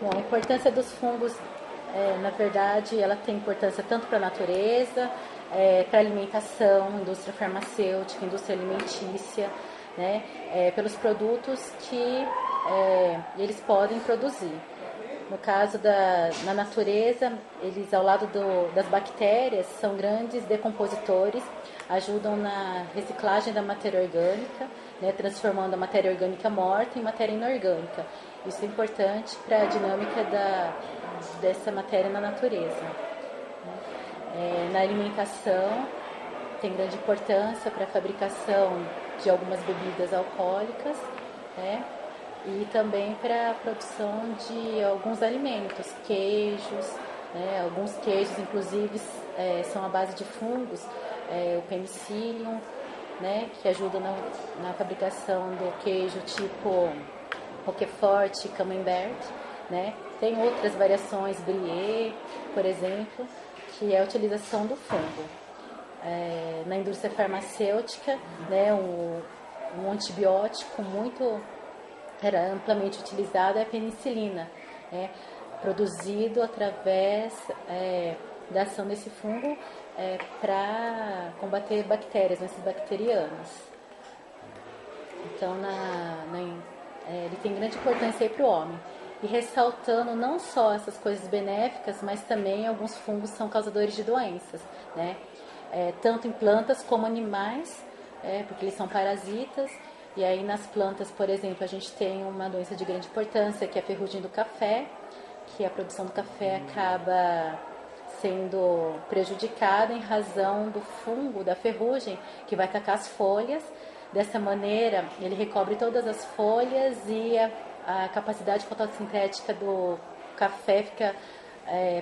Bom, a importância dos fungos, na verdade, ela tem importância tanto para a natureza, para a alimentação, indústria farmacêutica, indústria alimentícia, né, pelos produtos que eles podem produzir. No caso na natureza, eles ao lado das bactérias são grandes decompositores, ajudam na reciclagem da matéria orgânica, né, transformando a matéria orgânica morta em matéria inorgânica. Isso é importante para a dinâmica dessa matéria na natureza. Na alimentação, tem grande importância para a fabricação de algumas bebidas alcoólicas, né? E também para a produção de alguns alimentos, queijos, né? Alguns queijos, inclusive, são à base de fungos, o penicillium, né? Que ajuda na fabricação do queijo tipo Roquefort, Camembert, né? Tem outras variações, Brie, por exemplo, que é a utilização do fungo. Na indústria farmacêutica, né, um antibiótico era amplamente utilizado é a penicilina, né, produzido através da ação desse fungo para combater bactérias, doenças bacterianas. Então, ele tem grande importância para o homem. E ressaltando não só essas coisas benéficas, mas também alguns fungos são causadores de doenças, né? Tanto em plantas como animais, porque eles são parasitas. E aí nas plantas, por exemplo, a gente tem uma doença de grande importância, que é a ferrugem do café, que a produção do café acaba sendo prejudicada em razão do fungo, da ferrugem, que vai atacar as folhas. Dessa maneira, ele recobre todas as folhas e a capacidade fotossintética do café fica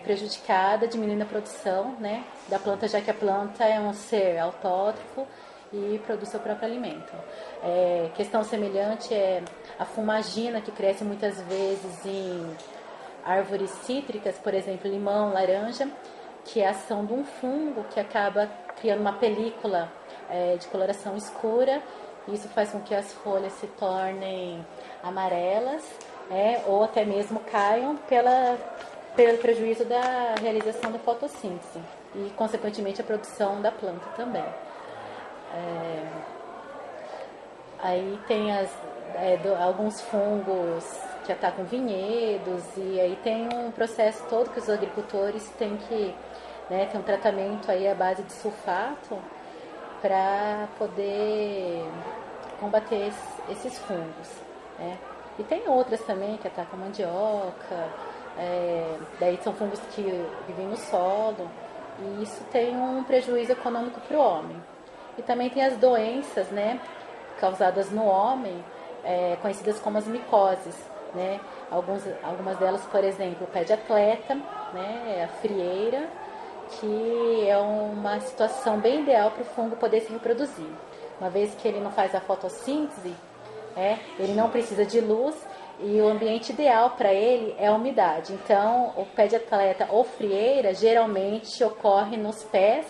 prejudicada, diminuindo a produção, né, da planta, já que a planta é um ser autótrofo e produz seu próprio alimento. Questão semelhante é a fumagina, que cresce muitas vezes em árvores cítricas, por exemplo, limão, laranja, que é a ação de um fungo que acaba criando uma película de coloração escura. Isso faz com que as folhas se tornem amarelas, ou até mesmo caiam pelo prejuízo da realização da fotossíntese e, consequentemente, a produção da planta também. Aí tem alguns fungos que atacam vinhedos, e aí tem um processo todo que os agricultores têm que ter um tratamento aí à base de sulfato para poder combater esses fungos. E tem outras também que atacam mandioca, daí são fungos que vivem no solo, e isso tem um prejuízo econômico para o homem. E também tem as doenças, né, causadas no homem, conhecidas como as micoses, né? Algumas delas, por exemplo, o pé de atleta, né, a frieira, que é uma situação bem ideal para o fungo poder se reproduzir. Uma vez que ele não faz a fotossíntese, ele não precisa de luz, e o ambiente ideal para ele é a umidade. Então, o pé de atleta ou frieira geralmente ocorre nos pés,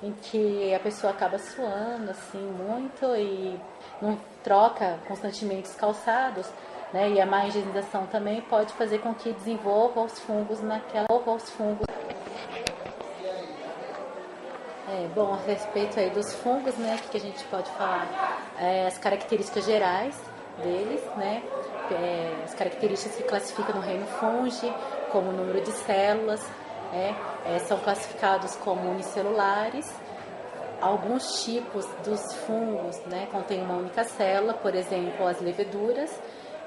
em que a pessoa acaba suando assim muito e não troca constantemente os calçados, né? E a má higienização também pode fazer com que desenvolva os fungos Bom, a respeito aí dos fungos, né, que a gente pode falar, as características gerais deles, né, as características que classificam no reino fungi, como o número de células, são classificados como unicelulares. Alguns tipos dos fungos, né, contêm uma única célula, por exemplo, as leveduras,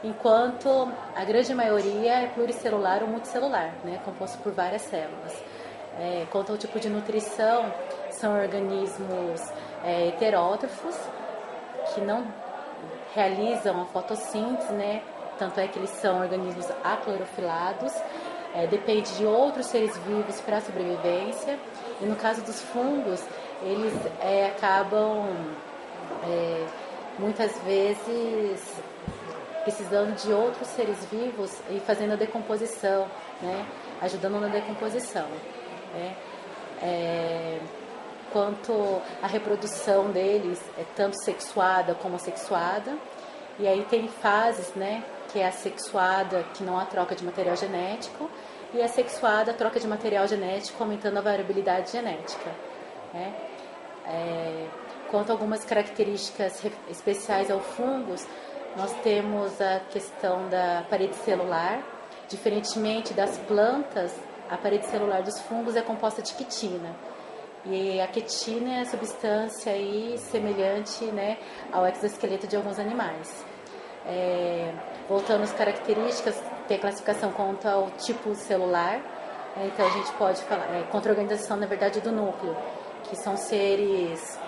enquanto a grande maioria é pluricelular ou multicelular, né, composto por várias células. Quanto ao tipo de nutrição, são organismos heterótrofos, que não realizam a fotossíntese, né? Tanto é que eles são organismos aclorofilados, depende de outros seres vivos para a sobrevivência. E no caso dos fungos, eles acabam muitas vezes precisando de outros seres vivos e fazendo a decomposição, né? Ajudando na decomposição. Quanto à reprodução deles, é tanto sexuada como assexuada. E aí tem fases, né, que é assexuada, que não há troca de material genético, e assexuada, troca de material genético, aumentando a variabilidade genética. Né? Quanto a algumas características especiais ao fungos, nós temos a questão da parede celular. Diferentemente das plantas, a parede celular dos fungos é composta de quitina. E a quitina é a substância aí semelhante, né, ao exoesqueleto de alguns animais. Voltando às características, tem a classificação quanto ao tipo celular. Então a gente pode falar contra a organização, na verdade, do núcleo, que são seres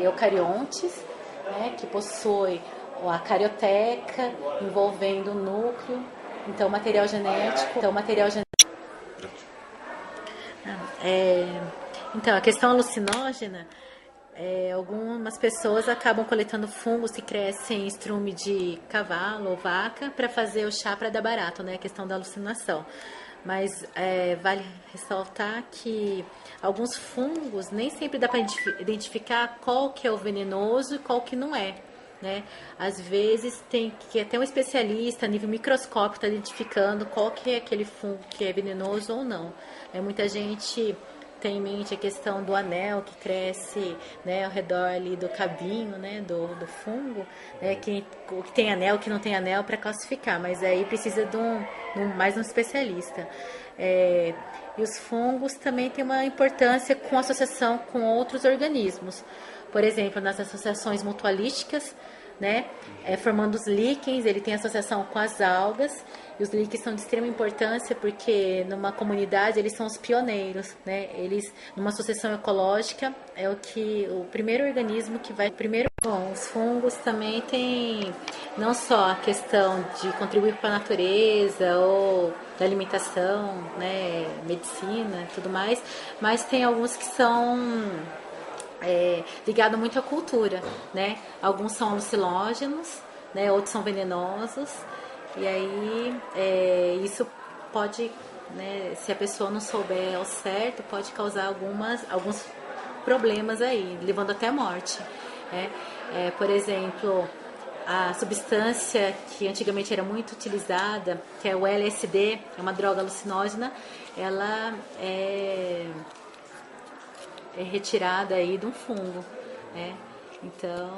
eucariontes, né, que possuem a carioteca envolvendo o núcleo. Então, material genético. Então, a questão alucinógena, algumas pessoas acabam coletando fungos que crescem em estrume de cavalo ou vaca para fazer o chá para dar barato, né? A questão da alucinação. Mas vale ressaltar que alguns fungos nem sempre dá para identificar qual que é o venenoso e qual que não é. Né? Às vezes tem que até um especialista a nível microscópico está identificando qual que é aquele fungo que é venenoso ou não. Muita gente tem em mente a questão do anel que cresce, né, ao redor ali do cabinho, né, do fungo, né, que tem anel, que não tem anel para classificar, mas aí precisa de mais um especialista. E os fungos também têm uma importância com associação com outros organismos. Por exemplo, nas associações mutualísticas, né, formando os líquens, ele tem associação com as algas, e os líquens são de extrema importância porque numa comunidade eles são os pioneiros, né? Eles, numa associação ecológica, é o primeiro organismo que vai primeiro. Bom, os fungos também têm não só a questão de contribuir para a natureza ou da alimentação, né, medicina e tudo mais, mas tem alguns que são ligado muito à cultura, né? Alguns são alucinógenos, né? Outros são venenosos, e aí isso pode, né, se a pessoa não souber ao certo, pode causar alguns problemas aí, levando até a morte. Por exemplo, a substância que antigamente era muito utilizada, que é o LSD, é uma droga alucinógena, ela é retirada aí de um fungo, né? Então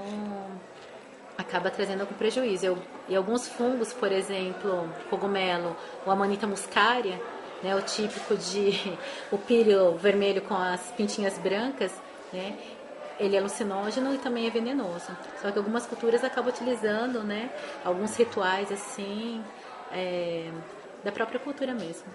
acaba trazendo algum prejuízo. E alguns fungos, por exemplo, cogumelo, o Amanita muscaria, né, o típico de o pírio vermelho com as pintinhas brancas, né? Ele é alucinógeno e também é venenoso. Só que algumas culturas acabam utilizando, né, alguns rituais assim, da própria cultura mesmo.